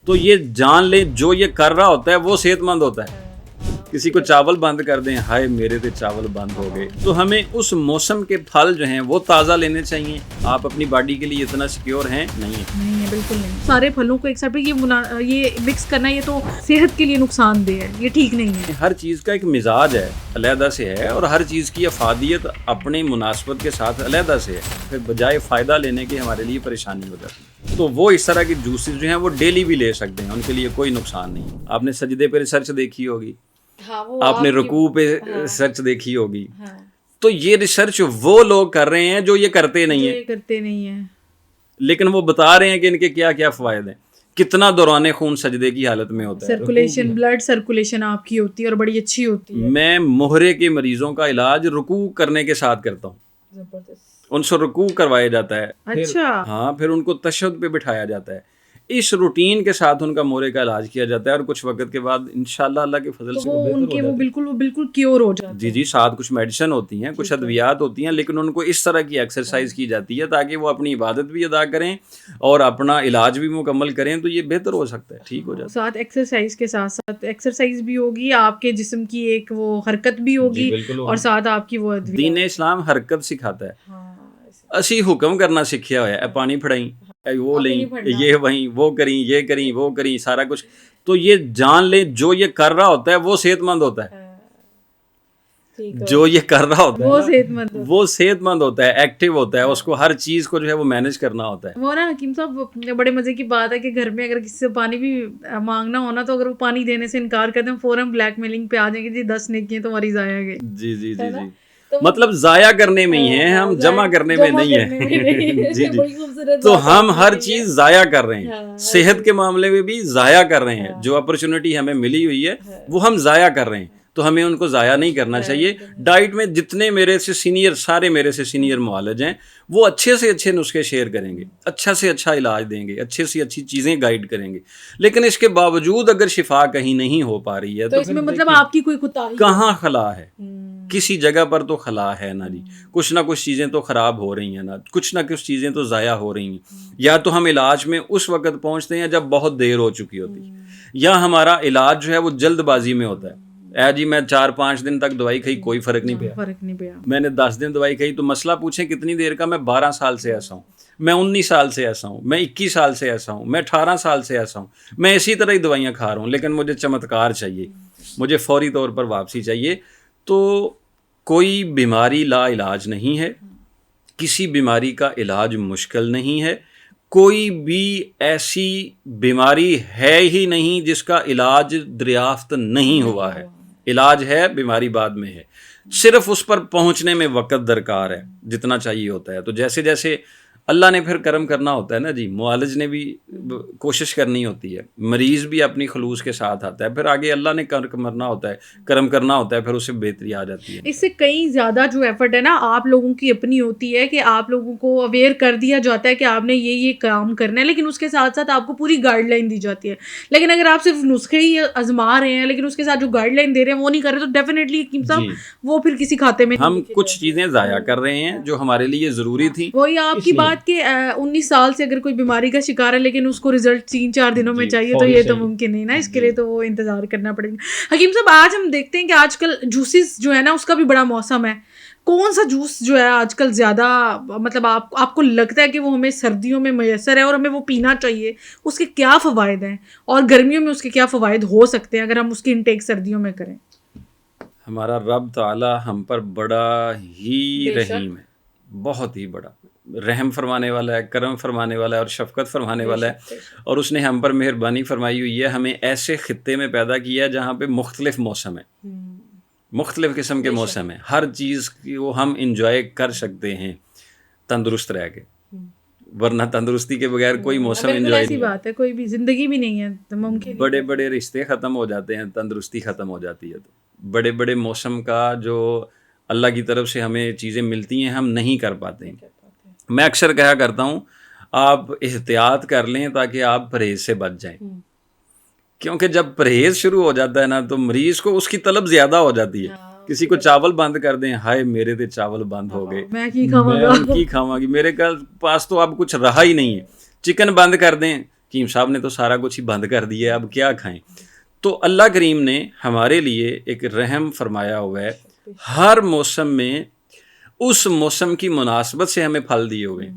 تو یہ جان لیں جو یہ کر رہا ہوتا ہے وہ صحت مند ہوتا ہے. کسی کو چاول بند کر دیں, ہائے میرے تو چاول بند ہو گئے. تو ہمیں اس موسم کے پھل جو ہیں وہ تازہ لینے چاہیے. آپ اپنی باڈی کے لیے اتنا سیکیور ہیں نہیں ہے, بالکل نہیں. سارے پھلوں کو ایک ساتھ یہ مکس کرنا یہ تو صحت کے لیے نقصان دہ ہے, یہ ٹھیک نہیں ہے. ہر چیز کا ایک مزاج ہے, علیحدہ سے ہے, اور ہر چیز کی افادیت اپنی مناسبت کے ساتھ علیحدہ سے ہے. پھر بجائے فائدہ لینے کی ہمارے لیے پریشانی ہو جاتی ہے. تو وہ اس طرح کی جوسز جو ہیں وہ ڈیلی بھی لے سکتے ہیں, ان کے لیے کوئی نقصان نہیں. آپ نے سجدے پہ ریسرچ دیکھی ہوگی, آپ نے رکوع پہ ریسرچ دیکھی ہوگی. تو یہ ریسرچ وہ لوگ کر رہے ہیں جو یہ کرتے نہیں ہیں, لیکن وہ بتا رہے ہیں کہ ان کے کیا کیا فوائد ہیں. کتنا دوران خون سجدے کی حالت میں ہوتا ہے, سرکولیشن, بلڈ سرکولیشن آپ کی ہوتی ہے اور بڑی اچھی ہوتی ہے. میں مہرے کے مریضوں کا علاج رکوع کرنے کے ساتھ کرتا ہوں. ان سے رکوع کروایا جاتا ہے. اچھا, ہاں, پھر ان کو تشہد پہ بٹھایا جاتا ہے. اس روٹین کے ساتھ ان کا مورے کا علاج کیا جاتا ہے, اور کچھ وقت کے بعد انشاءاللہ اللہ کے فضل سے وہ بالکل کیور ہو جاتے ہیں. جی, ساتھ کچھ میڈیسن ہوتی ہیں, کچھ ادویات ہوتی ہیں, لیکن ان کو اس طرح کی ایکسرسائز کی جاتی ہے تاکہ وہ اپنی عبادت بھی ادا کریں اور اپنا علاج بھی مکمل کریں, تو یہ بہتر ہو سکتا ہے, ٹھیک ہو جاتا ہے. ساتھ ایکسرسائز کے ساتھ ایکسرسائز بھی ہوگی, آپ کے جسم کی ایک وہ حرکت بھی ہوگی, اور ساتھ آپ کی وہ دین اسلام حرکت سکھاتا ہے. اسی حکم کرنا سیکھیا ہوا ہے, پانی پھڑائیں, وہ لیں, یہ وہیں, وہ کریں, یہ کریں, وہ کریں, سارا کچھ. تو یہ جان لیں جو یہ کر رہا ہوتا ہے وہ صحت مند ہوتا ہے. جو یہ کر رہا ہوتا ہے وہ صحت مند ہوتا ہے, ایکٹیو ہوتا ہے, اس کو ہر چیز کو جو ہے وہ مینج کرنا ہوتا ہے. وہ نا حکیم صاحب بڑے مزے کی بات ہے کہ گھر میں اگر کسی سے پانی بھی مانگنا ہونا تو اگر وہ پانی دینے سے انکار کرتے ہیں فوراً بلیک میلنگ پہ آ جائیں گے, جی 10 نیکیاں تمہاری ضائع گئی. جی, مطلب ضائع کرنے میں ہی ہیں ہم, جمع کرنے میں نہیں ہیں. جی, تو ہم ہر چیز ضائع کر رہے ہیں. صحت کے معاملے میں بھی ضائع کر رہے ہیں. جو اپرچونٹی ہمیں ملی ہوئی ہے وہ ہم ضائع کر رہے ہیں, تو ہمیں ان کو ضائع نہیں کرنا چاہیے. ڈائٹ میں جتنے میرے سے سینئر معالج ہیں وہ اچھے سے اچھے نسخے شیئر کریں گے, اچھا سے اچھا علاج دیں گے, اچھے سے اچھی چیزیں گائیڈ کریں گے. لیکن اس کے باوجود اگر شفا کہیں نہیں ہو پا رہی ہے تو اس میں مطلب آپ کی کوئی کوتاہی کہاں خلا ہے. کسی جگہ پر تو خلا ہے نا جی, کچھ نہ کچھ چیزیں تو خراب ہو رہی ہیں نا, کچھ نہ کچھ چیزیں تو ضائع ہو رہی ہیں. یا تو ہم علاج میں اس وقت پہنچتے ہیں جب بہت دیر ہو چکی ہوتی, یا ہمارا علاج جو ہے وہ جلد بازی میں ہوتا ہے. جی میں 4-5 دن تک دوائی کھائی, کوئی فرق نہیں پڑا. میں نے 10 دن دوائی کھائی, تو مسئلہ پوچھیں کتنی دیر کا. میں 12 سال سے ایسا ہوں, میں 19 سال سے ایسا ہوں, میں 21 سال سے ایسا ہوں, میں 18 سال سے ایسا ہوں. میں اسی طرح ہی دوائیاں کھا رہا ہوں, لیکن مجھے چمتکار چاہیے, مجھے فوری طور پر واپسی چاہیے. تو کوئی بیماری لا علاج نہیں ہے, کسی بیماری کا علاج مشکل نہیں ہے, کوئی بھی ایسی بیماری ہے ہی نہیں جس کا علاج دریافت نہیں ہوا ہے. علاج ہے, بیماری بعد میں ہے, صرف اس پر پہنچنے میں وقت درکار ہے جتنا چاہیے ہوتا ہے. تو جیسے جیسے اللہ نے پھر کرم کرنا ہوتا ہے نا جی, معالج نے بھی کوشش کرنی ہوتی ہے, مریض بھی اپنی خلوص کے ساتھ آتا ہے, پھر آگے اللہ نے کرم کرنا ہوتا ہے, پھر اسے بہتری آ جاتی ہے. اس سے کئی زیادہ جو ایفرٹ ہے نا آپ لوگوں کی اپنی ہوتی ہے کہ آپ لوگوں کو اویئر کر دیا جاتا ہے کہ آپ نے یہ کام کرنا ہے, لیکن اس کے ساتھ ساتھ آپ کو پوری گائیڈ لائن دی جاتی ہے. لیکن اگر آپ صرف نسخے ہی آزما رہے ہیں لیکن اس کے ساتھ جو گائیڈ لائن دے رہے ہیں وہ نہیں کر رہے, تو ڈیفینیٹلی حکیم صاحب وہ پھر کسی کھاتے میں ہم کچھ چیزیں ضائع کر رہے ہیں جو ہمارے لیے ضروری تھی. وہی آپ کی بات کہ 19 سال سے اگر کوئی بیماری کا شکار ہے لیکن اس کو رزلٹ 3-4 دنوں میں چاہیے, تو یہ تو ممکن نہیں نا, اس کے لیے تو وہ انتظار کرنا پڑے گا. حکیم صاحب آج ہم دیکھتے ہیں کہ آج کل جوسز جو ہے نا اس کا بھی بڑا موسم ہے. کون سا جوس جو ہے آج کل زیادہ مطلب آپ کو لگتا ہے کہ وہ ہمیں سردیوں میں میسر ہے اور ہمیں وہ پینا چاہیے, اس کے کیا فوائد ہیں, اور گرمیوں میں اس کے کیا فوائد ہو سکتے ہیں اگر ہم اس کی انٹیک سردیوں میں کریں؟ ہمارا رب تعالی ہم پر بڑا ہی رحیم ہے, بہت ہی بڑا رحم فرمانے والا ہے, کرم فرمانے والا ہے, اور شفقت فرمانے والا ہے. اور اس نے ہم پر مہربانی فرمائی ہوئی ہے, ہمیں ایسے خطے میں پیدا کیا ہے جہاں پہ مختلف موسم ہے, مختلف قسم کے موسم ہیں. ہر چیز کو ہم انجوائے کر سکتے ہیں تندرست رہ کے, ورنہ تندرستی کے بغیر کوئی موسم انجوائے ایسی بات ہے, کوئی بھی زندگی بھی نہیں ہے ممکن. بڑے بڑے رشتے ختم ہو جاتے ہیں, تندرستی ختم ہو جاتی ہے. تو بڑے بڑے موسم کا جو اللہ کی طرف سے ہمیں چیزیں ملتی ہیں ہم نہیں کر پاتے ہیں. میں اکثر کہا کرتا ہوں آپ احتیاط کر لیں تاکہ آپ پرہیز سے بچ جائیں, کیونکہ جب پرہیز شروع ہو جاتا ہے نا تو مریض کو اس کی طلب زیادہ ہو جاتی ہے. کسی کو چاول بند کر دیں, ہائے میرے تو چاول بند ہو گئے, میں کی کھاواں گا, میرے پاس تو اب کچھ رہا ہی نہیں ہے. چکن بند کر دیں حکیم صاحب نے تو سارا کچھ ہی بند کر دیا ہے، اب کیا کھائیں؟ تو اللہ کریم نے ہمارے لیے ایک رحم فرمایا ہوا ہے، ہر موسم میں اس موسم کی مناسبت سے ہمیں پھل دیے ہوئے ہیں،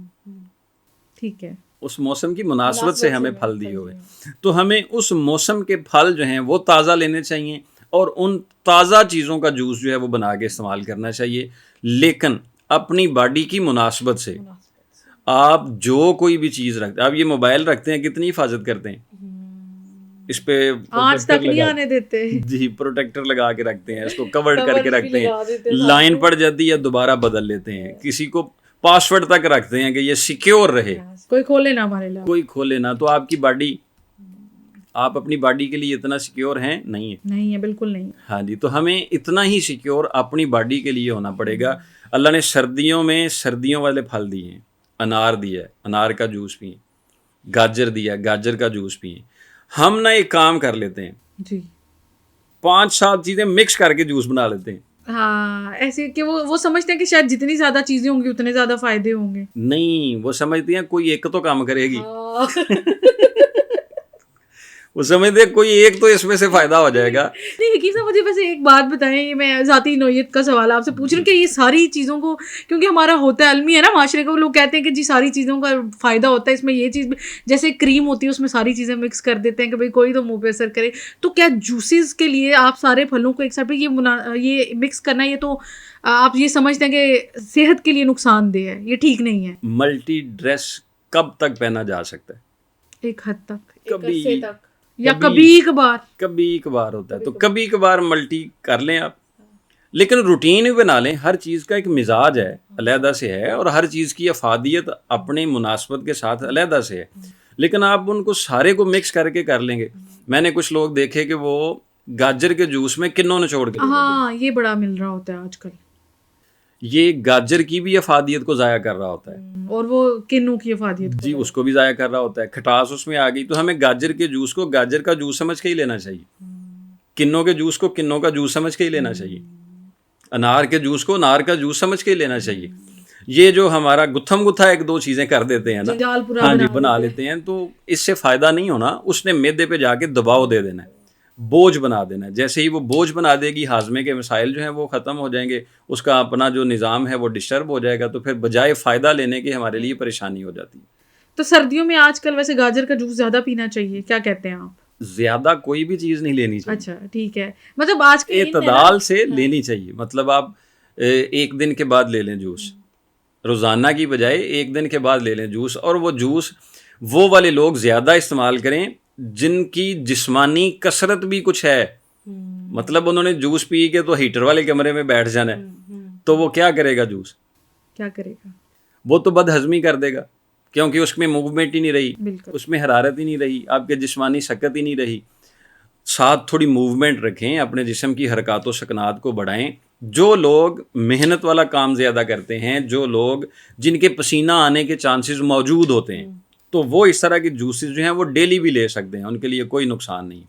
ٹھیک ہے، اس موسم کی مناسبت سے ہمیں پھل دیے ہوئے ہیں، تو ہمیں اس موسم کے پھل جو ہیں وہ تازہ لینے چاہیے اور ان تازہ چیزوں کا جوس جو ہے وہ بنا کے استعمال کرنا چاہیے، لیکن اپنی باڈی کی مناسبت سے۔ آپ جو کوئی بھی چیز رکھتے ہیں، آپ یہ موبائل رکھتے ہیں کتنی حفاظت کرتے ہیں، اس پہ آج تک نہیں آنے دیتے، جی پروٹیکٹر لگا کے رکھتے ہیں، اس کو کورڈ کر کے رکھتے ہیں، لائن پڑ جاتی ہے دوبارہ بدل لیتے ہیں، کسی کو پاسورڈ تک رکھتے ہیں کہ یہ سیکیور رہے، کوئی کھولے نہ ہمارے لیے، کوئی کھولے نہ۔ تو آپ کی باڈی، آپ اپنی باڈی کے لیے اتنا سیکیور ہیں نہیں ہے، نہیں ہے، بالکل نہیں۔ ہاں جی، تو ہمیں اتنا ہی سیکیور اپنی باڈی کے لیے ہونا پڑے گا۔ اللہ نے سردیوں میں سردیوں والے پھل دیے ہیں، انار دیا ہے، انار کا جوس پئیں، گاجر دیا ہے، گاجر کا جوس پئیں۔ ہم نہ ایک کام کر لیتے ہیں، جی 5-7 چیزیں مکس کر کے جوس بنا لیتے ہیں۔ ہاں، ایسے کہ وہ سمجھتے ہیں کہ شاید جتنی زیادہ چیزیں ہوں گی اتنے زیادہ فائدے ہوں گے۔ نہیں، وہ سمجھتے ہیں کوئی ایک تو کام کرے گی، وہ سمجھتے ہیں کوئی ایک تو اس میں سے فائدہ ہو جائے گا۔ نہیں حکیم صاحب، مجھے ویسے ایک بات بتائیں، یہ میں ذاتی نوعیت کا سوال آپ سے پوچھ رہی ہوں کہ یہ ساری چیزوں کو، کیونکہ ہمارا ہوتا ہے علمی ہے نا معاشرے کا، وہ لوگ کہتے ہیں کہ جی ساری چیزوں کا فائدہ ہوتا ہے، اس میں یہ چیز جیسے کریم ہوتی ہے اس میں ساری چیزیں مکس کر دیتے ہیں کہ بھائی کوئی تو منہ پہ اثر کرے، تو کیا جوسز کے لیے آپ سارے پھلوں کو ایک ساتھ پہ یہ مکس کرنا، یہ تو آپ یہ سمجھتے ہیں کہ صحت کے لیے نقصان دہ ہے، یہ ٹھیک نہیں ہے؟ ملٹی ڈریس کب تک پہنا جا سکتا ہے؟ ایک حد تک، کبھی یا کبھی کبھار ہوتا ہے، تو کبھی کبھار ملٹی کر لیں آپ، لیکن روٹین بھی بنا لیں۔ ہر چیز کا ایک مزاج ہے، علیحدہ سے ہے، اور ہر چیز کی افادیت اپنی مناسبت کے ساتھ علیحدہ سے ہے، لیکن آپ ان کو سارے کو مکس کر کے کر لیں گے۔ میں نے کچھ لوگ دیکھے کہ وہ گاجر کے جوس میں کنوں نچوڑ کے، ہاں یہ بڑا مل رہا ہوتا ہے آج کل، یہ گاجر کی بھی افادیت کو ضائع کر رہا ہوتا ہے، اور وہ کنوں کی افادیت جی اس کو بھی ضائع کر رہا ہوتا ہے، کھٹاس اس میں آ گئی۔ تو ہمیں گاجر کے جوس کو گاجر کا جوس سمجھ کے ہی لینا چاہیے، کنوں کے جوس کو کنوں کا جوس سمجھ کے ہی لینا چاہیے، انار کے جوس کو انار کا جوس سمجھ کے ہی لینا چاہیے۔ یہ جو ہمارا گتھم گتھا ایک دو چیزیں کر دیتے ہیں نا، ہاں جی بنا لیتے ہیں، تو اس سے فائدہ نہیں ہونا، اس نے معدے پہ جا کے دباؤ دے دینا ہے، بوجھ بنا دینا ہے۔ جیسے ہی وہ بوجھ بنا دے گی، ہاضمے کے مسائل جو ہیں وہ ختم ہو جائیں گے، اس کا اپنا جو نظام ہے وہ ڈسٹرب ہو جائے گا، تو پھر بجائے فائدہ لینے کے ہمارے لیے پریشانی ہو جاتی ہے۔ تو سردیوں میں آج کل ویسے گاجر کا جوس زیادہ پینا چاہیے، کیا کہتے ہیں آپ؟ زیادہ کوئی بھی چیز نہیں لینی چاہیے، اچھا ٹھیک ہے، مطلب آج کے اعتدال سے لینی چاہیے۔ مطلب آپ ایک دن کے بعد لے لیں جوس، روزانہ کی بجائے ایک دن کے بعد لے لیں جوس، اور وہ جوس وہ والے لوگ زیادہ استعمال کریں جن کی جسمانی کثرت بھی کچھ ہے۔ مطلب انہوں نے جوس پی کے تو ہیٹر والے کمرے میں بیٹھ جانا ہے، تو وہ کیا کرے گا جوس؟ کیا کرے گا؟ وہ تو بد ہضمی کر دے گا، کیونکہ اس میں موومنٹ ہی نہیں رہی، بالکل، اس میں حرارت ہی نہیں رہی، آپ کے جسمانی سکت ہی نہیں رہی۔ ساتھ تھوڑی موومنٹ رکھیں، اپنے جسم کی حرکات و سکنات کو بڑھائیں۔ جو لوگ محنت والا کام زیادہ کرتے ہیں، جو لوگ جن کے پسینہ آنے کے چانسز موجود ہوتے ہیں، تو وہ اس طرح کے جوسز جو ہیں وہ ڈیلی بھی لے سکتے ہیں، ان کے لیے کوئی نقصان نہیں۔